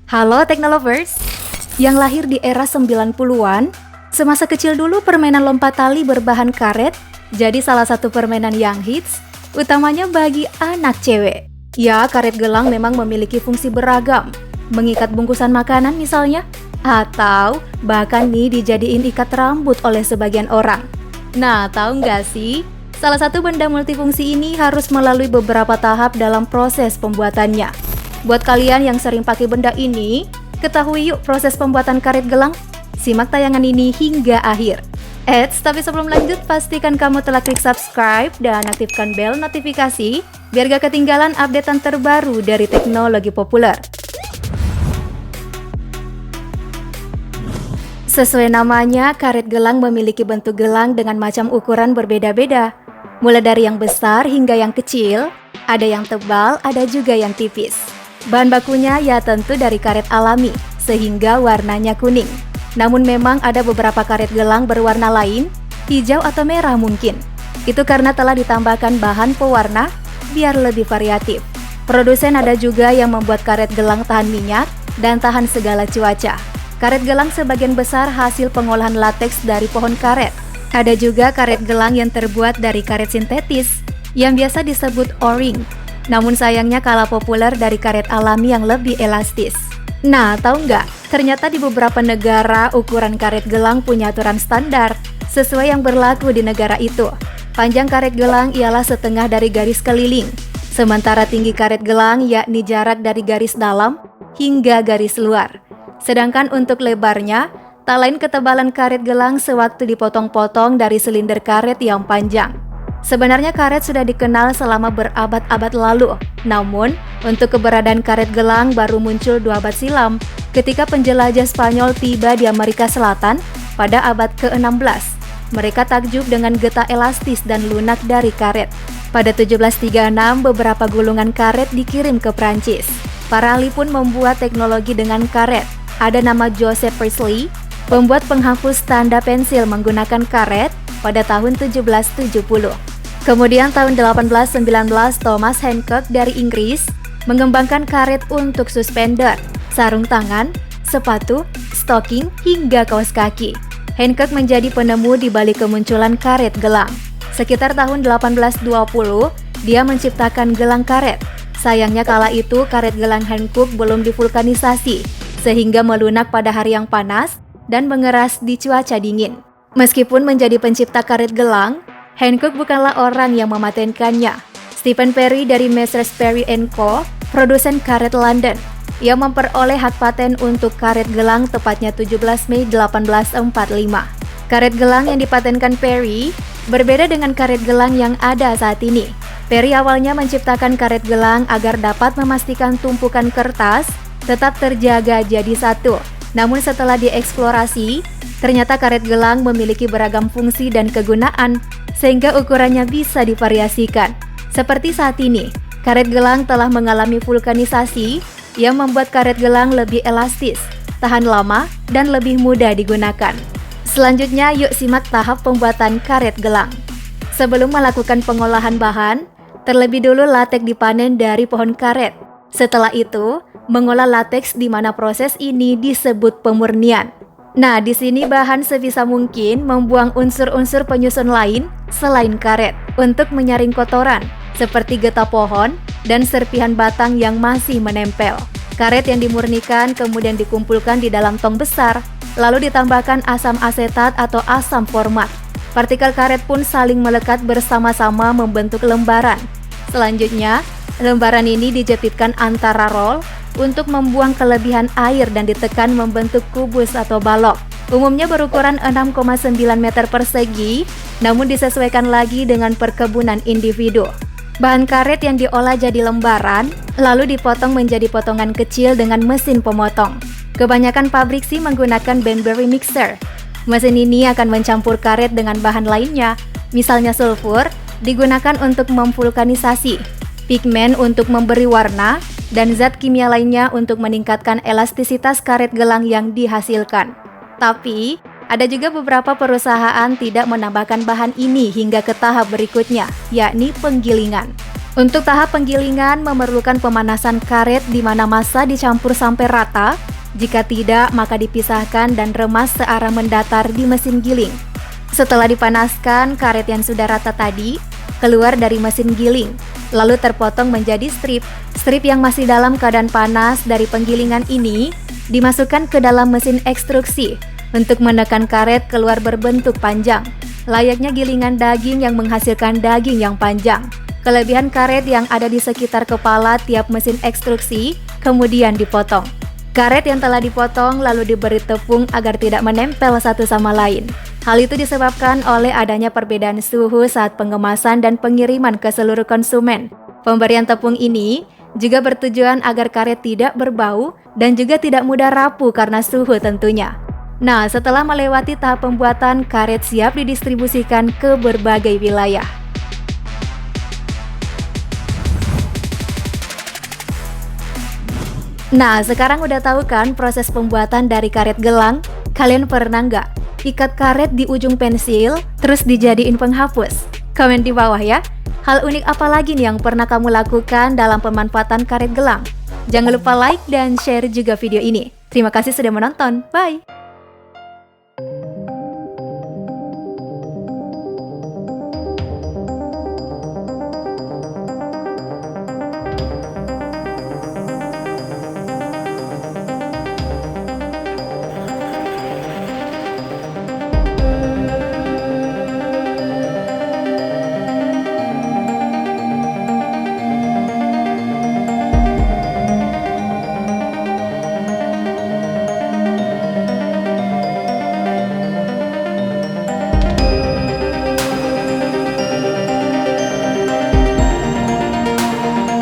Halo Teknolovers, yang lahir di era 90-an, semasa kecil dulu permainan lompat tali berbahan karet jadi salah satu permainan yang hits, utamanya bagi anak cewek. Ya, karet gelang memang memiliki fungsi beragam, mengikat bungkusan makanan misalnya, atau bahkan nih dijadiin ikat rambut oleh sebagian orang. Nah, tahu nggak sih? Salah satu benda multifungsi ini harus melalui beberapa tahap dalam proses pembuatannya. Buat kalian yang sering pakai benda ini, ketahui yuk proses pembuatan karet gelang. Simak tayangan ini hingga akhir. Tapi sebelum lanjut, pastikan kamu telah klik subscribe dan aktifkan bel notifikasi biar gak ketinggalan updatean terbaru dari teknologi populer. Sesuai namanya, karet gelang memiliki bentuk gelang dengan macam ukuran berbeda-beda. Mulai dari yang besar hingga yang kecil, ada yang tebal, ada juga yang tipis. Bahan bakunya ya tentu dari karet alami, sehingga warnanya kuning. Namun memang ada beberapa karet gelang berwarna lain, hijau atau merah mungkin. Itu karena telah ditambahkan bahan pewarna biar lebih variatif. Produsen ada juga yang membuat karet gelang tahan minyak dan tahan segala cuaca. Karet gelang sebagian besar hasil pengolahan lateks dari pohon karet. Ada juga karet gelang yang terbuat dari karet sintetis, yang biasa disebut O-ring. Namun sayangnya kalah populer dari karet alami yang lebih elastis. Nah, tahu nggak? Ternyata di beberapa negara ukuran karet gelang punya aturan standar sesuai yang berlaku di negara itu. Panjang karet gelang ialah setengah dari garis keliling, sementara tinggi karet gelang yakni jarak dari garis dalam hingga garis luar. Sedangkan untuk lebarnya, tak lain ketebalan karet gelang sewaktu dipotong-potong dari silinder karet yang panjang. Sebenarnya karet sudah dikenal selama berabad-abad lalu. Namun, untuk keberadaan karet gelang baru muncul 2 abad silam ketika penjelajah Spanyol tiba di Amerika Selatan pada abad ke-16. Mereka takjub dengan getah elastis dan lunak dari karet. Pada 1736, beberapa gulungan karet dikirim ke Prancis. Para ahli pun membuat teknologi dengan karet. Ada nama Joseph Priestley, pembuat penghapus tanda pensil menggunakan karet pada tahun 1770. Kemudian tahun 1819, Thomas Hancock dari Inggris mengembangkan karet untuk suspender, sarung tangan, sepatu, stocking, hingga kaos kaki. Hancock menjadi penemu di balik kemunculan karet gelang. Sekitar tahun 1820, dia menciptakan gelang karet. Sayangnya kala itu karet gelang Hancock belum divulkanisasi, sehingga melunak pada hari yang panas dan mengeras di cuaca dingin. Meskipun menjadi pencipta karet gelang, Hancock bukanlah orang yang mematenkannya. Stephen Perry dari Messrs Perry & Co, produsen karet London, ia memperoleh hak paten untuk karet gelang tepatnya 17 Mei 1845. Karet gelang yang dipatenkan Perry berbeda dengan karet gelang yang ada saat ini. Perry awalnya menciptakan karet gelang agar dapat memastikan tumpukan kertas tetap terjaga jadi satu. Namun setelah dieksplorasi, ternyata karet gelang memiliki beragam fungsi dan kegunaan, sehingga ukurannya bisa divariasikan. Seperti saat ini, karet gelang telah mengalami vulkanisasi yang membuat karet gelang lebih elastis, tahan lama, dan lebih mudah digunakan. Selanjutnya, yuk simak tahap pembuatan karet gelang. Sebelum melakukan pengolahan bahan, terlebih dulu lateks dipanen dari pohon karet. Setelah itu, mengolah lateks di mana proses ini disebut pemurnian. Nah, di sini bahan sebisa mungkin membuang unsur-unsur penyusun lain selain karet untuk menyaring kotoran seperti getah pohon dan serpihan batang yang masih menempel. Karet yang dimurnikan kemudian dikumpulkan di dalam tong besar, lalu ditambahkan asam asetat atau asam format. Partikel karet pun saling melekat bersama-sama membentuk lembaran. Selanjutnya, lembaran ini dijepitkan antara roll untuk membuang kelebihan air dan ditekan membentuk kubus atau balok. Umumnya berukuran 6,9 meter persegi, namun disesuaikan lagi dengan perkebunan individu. Bahan karet yang diolah jadi lembaran, lalu dipotong menjadi potongan kecil dengan mesin pemotong. Kebanyakan pabrik sih menggunakan Banbury mixer. Mesin ini akan mencampur karet dengan bahan lainnya, misalnya sulfur, digunakan untuk memvulkanisasi, pigmen untuk memberi warna, dan zat kimia lainnya untuk meningkatkan elastisitas karet gelang yang dihasilkan. Tapi, ada juga beberapa perusahaan tidak menambahkan bahan ini hingga ke tahap berikutnya, yakni penggilingan. Untuk tahap penggilingan memerlukan pemanasan karet di mana massa dicampur sampai rata. Jika tidak, maka dipisahkan dan remas searah mendatar di mesin giling. Setelah dipanaskan, karet yang sudah rata tadi keluar dari mesin giling, lalu terpotong menjadi strip. Strip yang masih dalam keadaan panas dari penggilingan ini dimasukkan ke dalam mesin ekstruksi untuk menekan karet keluar berbentuk panjang, layaknya gilingan daging yang menghasilkan daging yang panjang. Kelebihan karet yang ada di sekitar kepala tiap mesin ekstruksi kemudian dipotong. Karet yang telah dipotong lalu diberi tepung agar tidak menempel satu sama lain. Hal itu disebabkan oleh adanya perbedaan suhu saat pengemasan dan pengiriman ke seluruh konsumen. Pemberian tepung ini juga bertujuan agar karet tidak berbau dan juga tidak mudah rapuh karena suhu tentunya. Nah, setelah melewati tahap pembuatan, karet siap didistribusikan ke berbagai wilayah. Nah, sekarang udah tahu kan proses pembuatan dari karet gelang? Kalian pernah nggak ikat karet di ujung pensil, terus dijadiin penghapus? Komen di bawah ya. Hal unik apa lagi nih yang pernah kamu lakukan dalam pemanfaatan karet gelang? Jangan lupa like dan share juga video ini. Terima kasih sudah menonton. Bye!